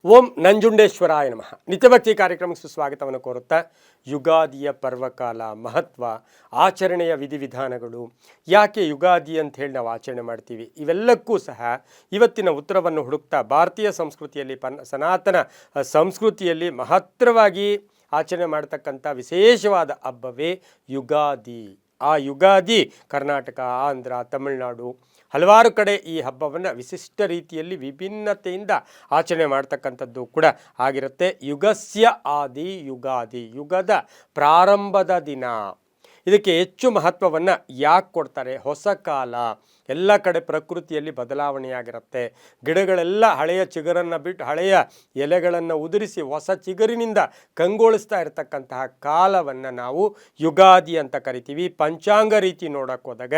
ಓಂ ನಂಜುಂಡೇಶ್ವರಾಯ ನಮಃ. ನಿತ್ಯಭಕ್ತಿ ಕಾರ್ಯಕ್ರಮಕ್ಕೆ ಸುಸ್ವಾಗತವನ್ನು ಕೋರುತ್ತಾ ಯುಗಾದಿಯ ಪರ್ವಕಾಲ, ಮಹತ್ವ, ಆಚರಣೆಯ ವಿಧಿವಿಧಾನಗಳು, ಯಾಕೆ ಯುಗಾದಿ ಅಂತ ಹೇಳಿ ನಾವು ಆಚರಣೆ ಮಾಡ್ತೀವಿ, ಇವೆಲ್ಲಕ್ಕೂ ಸಹ ಇವತ್ತಿನ ಉತ್ತರವನ್ನು ಹುಡುಕ್ತಾ ಭಾರತೀಯ ಸಂಸ್ಕೃತಿಯಲ್ಲಿ ಸನಾತನ ಸಂಸ್ಕೃತಿಯಲ್ಲಿ ಮಹತ್ತರವಾಗಿ ಆಚರಣೆ ಮಾಡ್ತಕ್ಕಂಥ ವಿಶೇಷವಾದ ಹಬ್ಬವೇ ಯುಗಾದಿ. ಆ ಯುಗಾದಿ ಕರ್ನಾಟಕ, ಆಂಧ್ರ, ತಮಿಳುನಾಡು ಹಲವಾರು ಕಡೆ ಈ ಹಬ್ಬವನ್ನು ವಿಶಿಷ್ಟ ರೀತಿಯಲ್ಲಿ ವಿಭಿನ್ನತೆಯಿಂದ ಆಚರಣೆ ಮಾಡ್ತಕ್ಕಂಥದ್ದು ಕೂಡ ಆಗಿರುತ್ತೆ. ಯುಗಸ್ಯ ಆದಿ ಯುಗಾದಿ, ಯುಗದ ಪ್ರಾರಂಭದ ದಿನ. ಇದಕ್ಕೆ ಹೆಚ್ಚು ಮಹತ್ವವನ್ನು ಯಾಕೆ ಕೊಡ್ತಾರೆ? ಹೊಸ ಕಾಲ, ಎಲ್ಲ ಕಡೆ ಪ್ರಕೃತಿಯಲ್ಲಿ ಬದಲಾವಣೆಯಾಗಿರುತ್ತೆ. ಗಿಡಗಳೆಲ್ಲ ಹಳೆಯ ಚಿಗುರನ್ನು ಬಿಟ್ಟು ಹಳೆಯ ಎಲೆಗಳನ್ನು ಉದುರಿಸಿ ಹೊಸ ಚಿಗುರಿನಿಂದ ಕಂಗೊಳಿಸ್ತಾ ಇರತಕ್ಕಂತಹ ಕಾಲವನ್ನು ನಾವು ಯುಗಾದಿ ಅಂತ ಕರಿತೀವಿ. ಪಂಚಾಂಗ ರೀತಿ ನೋಡೋಕೆ ಹೋದಾಗ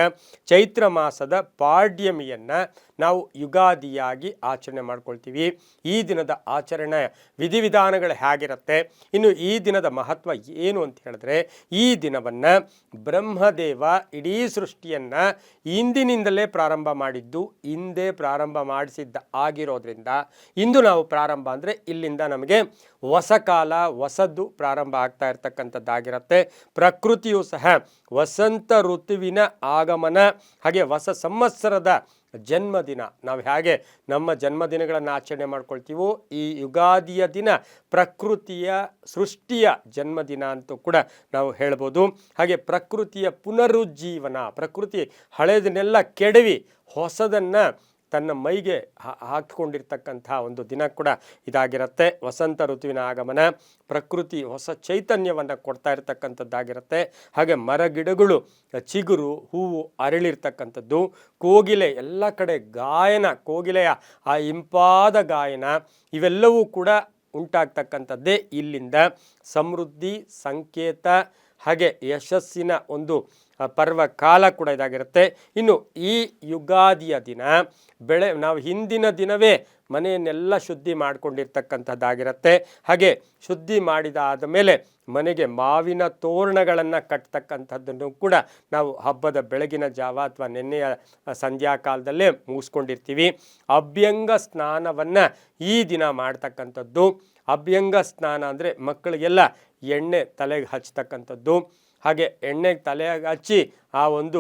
ಚೈತ್ರ ಮಾಸದ ಪಾಡ್ಯಮಿಯನ್ನು ನಾವು ಯುಗಾದಿಯಾಗಿ ಆಚರಣೆ ಮಾಡ್ಕೊಳ್ತೀವಿ. ಈ ದಿನದ ಆಚರಣೆ ವಿಧಿವಿಧಾನಗಳು ಹೇಗಿರುತ್ತೆ, ಇನ್ನು ಈ ದಿನದ ಮಹತ್ವ ಏನು ಅಂತ ಹೇಳಿದ್ರೆ, ಈ ದಿನವನ್ನು ಬ್ರಹ್ಮದೇವ ಇಡೀ ಸೃಷ್ಟಿಯನ್ನು ಇಂದಿನಿಂದಲೇ ಪ್ರಾರಂಭ ಮಾಡಿದ್ದು, ಹಿಂದೆ ಪ್ರಾರಂಭ ಮಾಡಿಸಿದ್ದ ಆಗಿರೋದ್ರಿಂದ ಇಂದು ನಾವು ಪ್ರಾರಂಭ ಅಂದರೆ ಇಲ್ಲಿಂದ ನಮಗೆ ಹೊಸ ಕಾಲ, ಹೊಸದು ಪ್ರಾರಂಭ ಆಗ್ತಾ ಇರ್ತಕ್ಕಂಥದ್ದಾಗಿರುತ್ತೆ. ಪ್ರಕೃತಿಯು ಸಹ ವಸಂತ ಋತುವಿನ ಆಗಮನ, ಹಾಗೆ ಹೊಸ ಸಂವತ್ಸರದ ಜನ್ಮದಿನ, ನಾವು ಹೇಗೆ ನಮ್ಮ ಜನ್ಮದಿನಗಳನ್ನು ಆಚರಣೆ ಮಾಡ್ಕೊಳ್ತೀವೋ ಈ ಯುಗಾದಿಯ ದಿನ ಪ್ರಕೃತಿಯ ಸೃಷ್ಟಿಯ ಜನ್ಮದಿನ ಅಂತೂ ಕೂಡ ನಾವು ಹೇಳ್ಬೋದು. ಹಾಗೆ ಪ್ರಕೃತಿಯ ಪುನರುಜ್ಜೀವನ, ಪ್ರಕೃತಿ ಹಳೆಯದನ್ನೆಲ್ಲ ಕೆಡವಿ ಹೊಸದನ್ನು ತನ್ನ ಮೈಗೆ ಹಾಕಿಕೊಂಡಿರ್ತಕ್ಕಂಥ ಒಂದು ದಿನ ಕೂಡ ಇದಾಗಿರುತ್ತೆ. ವಸಂತ ಋತುವಿನ ಆಗಮನ, ಪ್ರಕೃತಿ ಹೊಸ ಚೈತನ್ಯವನ್ನು ಕೊಡ್ತಾ ಇರ್ತಕ್ಕಂಥದ್ದಾಗಿರುತ್ತೆ. ಹಾಗೆ ಮರಗಿಡಗಳು ಚಿಗುರು, ಹೂವು ಅರಳಿರ್ತಕ್ಕಂಥದ್ದು, ಕೋಗಿಲೆ ಎಲ್ಲ ಕಡೆ ಗಾಯನ, ಕೋಗಿಲೆಯ ಆ ಇಂಪಾದ ಗಾಯನ, ಇವೆಲ್ಲವೂ ಕೂಡ ಉಂಟಾಗ್ತಕ್ಕಂಥದ್ದೇ ಇಲ್ಲಿಂದ ಸಮೃದ್ಧಿ ಸಂಕೇತ, ಹಾಗೆ ಯಶಸ್ಸಿನ ಒಂದು ಪರ್ವ ಕಾಲ ಕೂಡ ಇದಾಗಿರುತ್ತೆ. ಇನ್ನು ಈ ಯುಗಾದಿಯ ದಿನ ನಾವು ಹಿಂದಿನ ದಿನವೇ ಮನೆಯನ್ನೆಲ್ಲ ಶುದ್ಧಿ ಮಾಡ್ಕೊಂಡಿರ್ತಕ್ಕಂಥದ್ದಾಗಿರುತ್ತೆ. ಹಾಗೆ ಶುದ್ಧಿ ಮಾಡಿದಾದ ಮೇಲೆ ಮನೆಗೆ ಮಾವಿನ ತೋರಣಗಳನ್ನು ಕಟ್ತಕ್ಕಂಥದ್ದನ್ನು ಕೂಡ ನಾವು ಹಬ್ಬದ ಬೆಳಗಿನ ಜಾವ ಅಥವಾ ನೆನ್ನೆಯ ಸಂಧ್ಯಾಕಾಲದಲ್ಲೇ ಮುಗಿಸ್ಕೊಂಡಿರ್ತೀವಿ. ಅಭ್ಯಂಗ ಸ್ನಾನವನ್ನು ಈ ದಿನ ಮಾಡ್ತಕ್ಕಂಥದ್ದು. ಅಭ್ಯಂಗ ಸ್ನಾನ ಅಂದರೆ ಮಕ್ಕಳಿಗೆಲ್ಲ ಎಣ್ಣೆ ತಲೆಗೆ ಹಚ್ಚತಕ್ಕಂಥದ್ದು. ಹಾಗೆ ಎಣ್ಣೆಗೆ ತಲೆಗೆ ಹಚ್ಚಿ ಆ ಒಂದು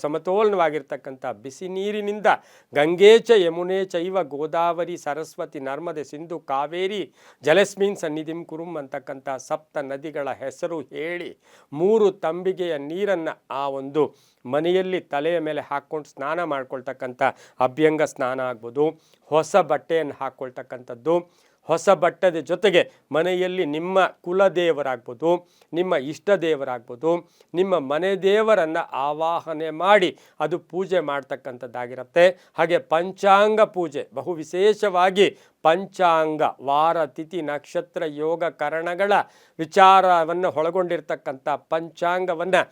ಸಮತೋಲನವಾಗಿರ್ತಕ್ಕಂಥ ಬಿಸಿ ನೀರಿನಿಂದ ಗಂಗೆ ಚ ಯಮುನೆ ಚೈವ ಗೋದಾವರಿ ಸರಸ್ವತಿ ನರ್ಮದೆ ಸಿಂಧು ಕಾವೇರಿ ಜಲಸ್ಮಿನ್ ಸನ್ನಿಧಿಂ ಕುರುಂ ಅಂತಕ್ಕಂಥ ಸಪ್ತ ನದಿಗಳ ಹೆಸರು ಹೇಳಿ 3 ತಂಬಿಗೆಯ ನೀರನ್ನು ಆ ಒಂದು ಮನೆಯಲ್ಲಿ ತಲೆಯ ಮೇಲೆ ಹಾಕ್ಕೊಂಡು ಸ್ನಾನ ಮಾಡ್ಕೊಳ್ತಕ್ಕಂಥ ಅಭ್ಯಂಗ ಸ್ನಾನ ಆಗ್ಬೋದು. ಹೊಸ ಬಟ್ಟೆಯನ್ನು ಹಾಕ್ಕೊಳ್ತಕ್ಕಂಥದ್ದು. ಹೊಸ ಬಟ್ಟದ ಜೊತೆಗೆ ಮನೆಯಲ್ಲಿ ನಿಮ್ಮ ಕುಲದೇವರಾಗ್ಬೋದು, ನಿಮ್ಮ ಇಷ್ಟ ದೇವರಾಗ್ಬೋದು, ನಿಮ್ಮ ಮನೆ ದೇವರನ್ನು ಆವಾಹನೆ ಮಾಡಿ ಅದು ಪೂಜೆ ಮಾಡ್ತಕ್ಕಂಥದ್ದಾಗಿರುತ್ತೆ. ಹಾಗೆ ಪಂಚಾಂಗ ಪೂಜೆ, ಬಹು ವಿಶೇಷವಾಗಿ ಪಂಚಾಂಗ, ವಾರ ತಿಥಿ ನಕ್ಷತ್ರ ಯೋಗ ಕರಣಗಳ ವಿಚಾರವನ್ನು ಒಳಗೊಂಡಿರ್ತಕ್ಕಂಥ ಪಂಚಾಂಗವನ್ನು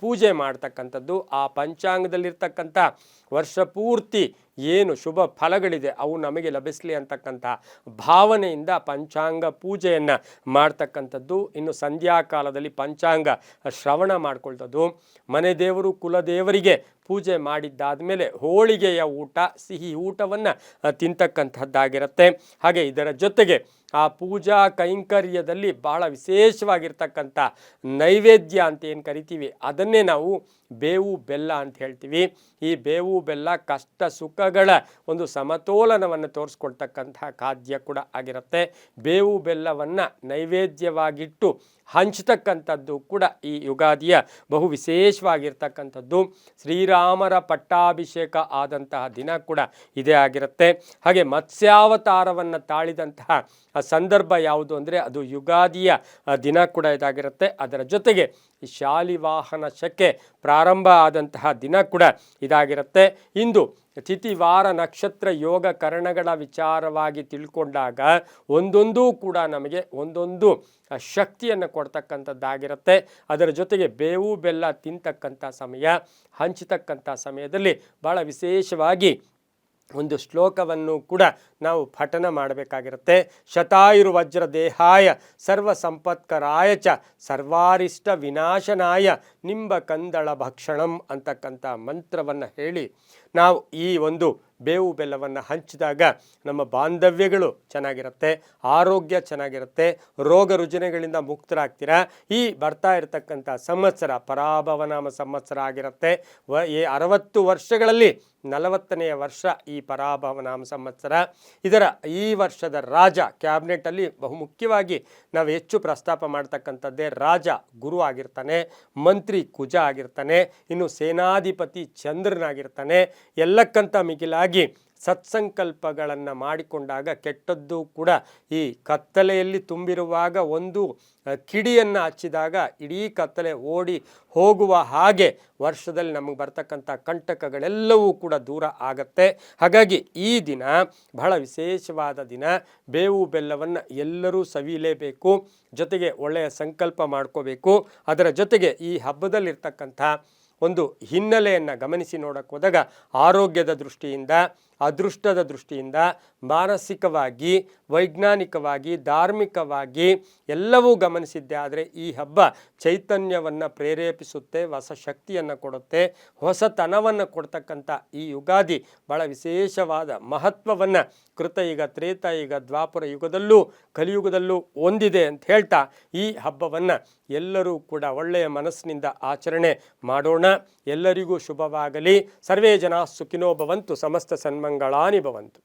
ಪೂಜೆ ಮಾಡ್ತಕ್ಕಂಥದ್ದು. ಆ ಪಂಚಾಂಗದಲ್ಲಿರ್ತಕ್ಕಂಥ ವರ್ಷ ಪೂರ್ತಿ ಏನು ಶುಭ ಫಲಗಳಿದೆ ಅವು ನಮಗೆ ಲಭಿಸಲಿ ಅಂತಕ್ಕಂಥ ಭಾವನೆಯಿಂದ ಪಂಚಾಂಗ ಪೂಜೆಯನ್ನು ಮಾಡ್ತಕ್ಕಂಥದ್ದು. ಇನ್ನು ಸಂಧ್ಯಾಕಾಲದಲ್ಲಿ ಪಂಚಾಂಗ ಶ್ರವಣ ಮಾಡ್ಕೊಳ್ತದ್ದು. ಮನೆ ದೇವರು ಕುಲದೇವರಿಗೆ ಪೂಜೆ ಮಾಡಿದ್ದಾದ ಮೇಲೆ ಹೋಳಿಗೆಯ ಊಟ, ಸಿಹಿ ಊಟವನ್ನು ತಿಂತಕ್ಕಂಥದ್ದಾಗಿರುತ್ತೆ. ಹಾಗೆ ಇದರ ಜೊತೆಗೆ ಆ ಪೂಜಾ ಕೈಂಕರ್ಯದಲ್ಲಿ ಭಾಳ ವಿಶೇಷವಾಗಿರ್ತಕ್ಕಂಥ ನೈವೇದ್ಯ ಅಂತ ಏನು ಕರಿತೀವಿ ಅದನ್ನೇ ನಾವು ಬೇವು ಬೆಲ್ಲ ಅಂತ ಹೇಳ್ತೀವಿ. ಈ ಬೇವು ಬೆಲ್ಲ ಕಷ್ಟ ಸುಖಗಳ ಒಂದು ಸಮತೋಲನವನ್ನು ತೋರಿಸ್ಕೊಳ್ತಕ್ಕಂಥ ಖಾದ್ಯ ಕೂಡ ಆಗಿರುತ್ತೆ. ಬೇವು ಬೆಲ್ಲವನ್ನು ನೈವೇದ್ಯವಾಗಿಟ್ಟು ಹಂಚತಕ್ಕಂಥದ್ದು ಕೂಡ ಈ ಯುಗಾದಿಯ ಬಹು ವಿಶೇಷವಾಗಿರ್ತಕ್ಕಂಥದ್ದು. ಶ್ರೀರಾಮರ ಪಟ್ಟಾಭಿಷೇಕ ಆದಂತಹ ದಿನ ಕೂಡ ಇದೇ ಆಗಿರುತ್ತೆ. ಹಾಗೆ ಮತ್ಸ್ಯಾವತಾರವನ್ನು ತಾಳಿದಂತಹ ಸಂದರ್ಭ ಯಾವುದು ಅಂದರೆ ಅದು ಯುಗಾದಿಯ ದಿನ ಕೂಡ ಇದಾಗಿರುತ್ತೆ. ಅದರ ಜೊತೆಗೆ ಈ ಶಾಲಿವಾಹನ ಶಕೆ ಪ್ರಾರಂಭ ಆದಂತಹ ದಿನ ಕೂಡ ಇದಾಗಿರುತ್ತೆ. ಇಂದು ತಿಥಿವಾರ ನಕ್ಷತ್ರ ಯೋಗ ಕರಣಗಳ ವಿಚಾರವಾಗಿ ತಿಳ್ಕೊಂಡಾಗ ಒಂದೊಂದೂ ಕೂಡ ನಮಗೆ ಒಂದೊಂದು ಶಕ್ತಿಯನ್ನು ಕೊಡ್ತಕ್ಕಂಥದ್ದಾಗಿರುತ್ತೆ. ಅದರ ಜೊತೆಗೆ ಬೇವು ಬೆಲ್ಲ ತಿಂತಕ್ಕಂಥ ಸಮಯ, ಹಂಚತಕ್ಕಂಥ ಸಮಯದಲ್ಲಿ ಭಾಳ ವಿಶೇಷವಾಗಿ ಒಂದು ಶ್ಲೋಕವನ್ನು ಕೂಡ ನಾವು ಪಠನ ಮಾಡಬೇಕಾಗಿರುತ್ತೆ. ಶತಾಯುರ್ವಜ್ರ ದೇಹಾಯ ಸರ್ವ ಸಂಪತ್ಕರಾಯ ಚ ಸರ್ವಾರಿಷ್ಟ ವಿನಾಶನಾಯ ನಿಂಬ ಕಂದಳ ಭಕ್ಷಣಂ ಅಂತಕ್ಕಂಥ ಮಂತ್ರವನ್ನು ಹೇಳಿ ನಾವು ಈ ಒಂದು ಬೇವು ಬೆಲ್ಲವನ್ನು ಹಂಚಿದಾಗ ನಮ್ಮ ಬಾಂಧವ್ಯಗಳು ಚೆನ್ನಾಗಿರುತ್ತೆ, ಆರೋಗ್ಯ ಚೆನ್ನಾಗಿರುತ್ತೆ, ರೋಗ ರುಜಿನಗಳಿಂದ ಮುಕ್ತರಾಗ್ತೀರಾ. ಈ ಬರ್ತಾ ಇರತಕ್ಕಂಥ ಸಂವತ್ಸರ ಪರಾಭವನಾಮ ಸಂವತ್ಸರ ಆಗಿರುತ್ತೆ. 60 ವರ್ಷಗಳಲ್ಲಿ 40ನೆಯ ವರ್ಷ ಈ ಪರಾಭವನಾಮ ಸಂವತ್ಸರ. ಇದರ ಈ ವರ್ಷದ ರಾಜ ಕ್ಯಾಬಿನೆಟಲ್ಲಿ ಬಹುಮುಖ್ಯವಾಗಿ ನಾವು ಹೆಚ್ಚು ಪ್ರಸ್ತಾಪ ಮಾಡ್ತಕ್ಕಂಥದ್ದೇ ರಾಜ ಗುರು ಆಗಿರ್ತಾನೆ, ಮಂತ್ರಿ ಕುಜ ಆಗಿರ್ತಾನೆ, ಇನ್ನು ಸೇನಾಧಿಪತಿ ಚಂದ್ರನಾಗಿರ್ತಾನೆ. ಎಲ್ಲಕ್ಕಿಂತ ಮಿಗಿಲಾಗಿ ಸತ್ಸಂಕಲ್ಪಗಳನ್ನು ಮಾಡಿಕೊಂಡಾಗ ಕೆಟ್ಟದ್ದು ಕೂಡ ಈ ಕತ್ತಲೆಯಲ್ಲಿ ತುಂಬಿರುವಾಗ ಒಂದು ಕಿಡಿಯನ್ನು ಹಚ್ಚಿದಾಗ ಇಡೀ ಕತ್ತಲೆ ಓಡಿ ಹೋಗುವ ಹಾಗೆ ವರ್ಷದಲ್ಲಿ ನಮಗೆ ಬರ್ತಕ್ಕಂಥ ಕಂಟಕಗಳೆಲ್ಲವೂ ಕೂಡ ದೂರ ಆಗತ್ತೆ. ಹಾಗಾಗಿ ಈ ದಿನ ಬಹಳ ವಿಶೇಷವಾದ ದಿನ. ಬೇವು ಬೆಲ್ಲವನ್ನು ಎಲ್ಲರೂ ಸವಿಯಲೇಬೇಕು, ಜೊತೆಗೆ ಒಳ್ಳೆಯ ಸಂಕಲ್ಪ ಮಾಡ್ಕೋಬೇಕು. ಅದರ ಜೊತೆಗೆ ಈ ಹಬ್ಬದಲ್ಲಿರ್ತಕ್ಕಂಥ ಒಂದು ಹಿನ್ನೆಲೆಯನ್ನು ಗಮನಿಸಿ ನೋಡಕ್ಕೆ ಹೋದಾಗ ಆರೋಗ್ಯದ ದೃಷ್ಟಿಯಿಂದ, ಅದೃಷ್ಟದ ದೃಷ್ಟಿಯಿಂದ, ಮಾನಸಿಕವಾಗಿ, ವೈಜ್ಞಾನಿಕವಾಗಿ, ಧಾರ್ಮಿಕವಾಗಿ ಎಲ್ಲವೂ ಗಮನಿಸಿದ್ದೆ ಆದರೆ ಈ ಹಬ್ಬ ಚೈತನ್ಯವನ್ನು ಪ್ರೇರೇಪಿಸುತ್ತೆ, ಹೊಸ ಶಕ್ತಿಯನ್ನು ಕೊಡುತ್ತೆ, ಹೊಸತನವನ್ನು ಕೊಡ್ತಕ್ಕಂಥ ಈ ಯುಗಾದಿ ಬಹಳ ವಿಶೇಷವಾದ ಮಹತ್ವವನ್ನು ಕೃತಯುಗ, ತ್ರೇತಾಯುಗ, ದ್ವಾಪರ ಯುಗದಲ್ಲೂ ಕಲಿಯುಗದಲ್ಲೂ ಹೊಂದಿದೆ ಅಂತ ಹೇಳ್ತಾ ಈ ಹಬ್ಬವನ್ನು ಎಲ್ಲರೂ ಕೂಡ ಒಳ್ಳೆಯ ಮನಸ್ಸಿನಿಂದ ಆಚರಣೆ ಮಾಡೋಣ. ಎಲ್ಲರಿಗೂ ಶುಭವಾಗಲಿ. ಸರ್ವೇ ಜನ ಸುಖಿನೋ ಭವಂತು. ಸಮಸ್ತ ಸನ್ಮಂಗಳಾನಿ ಭವಂತು.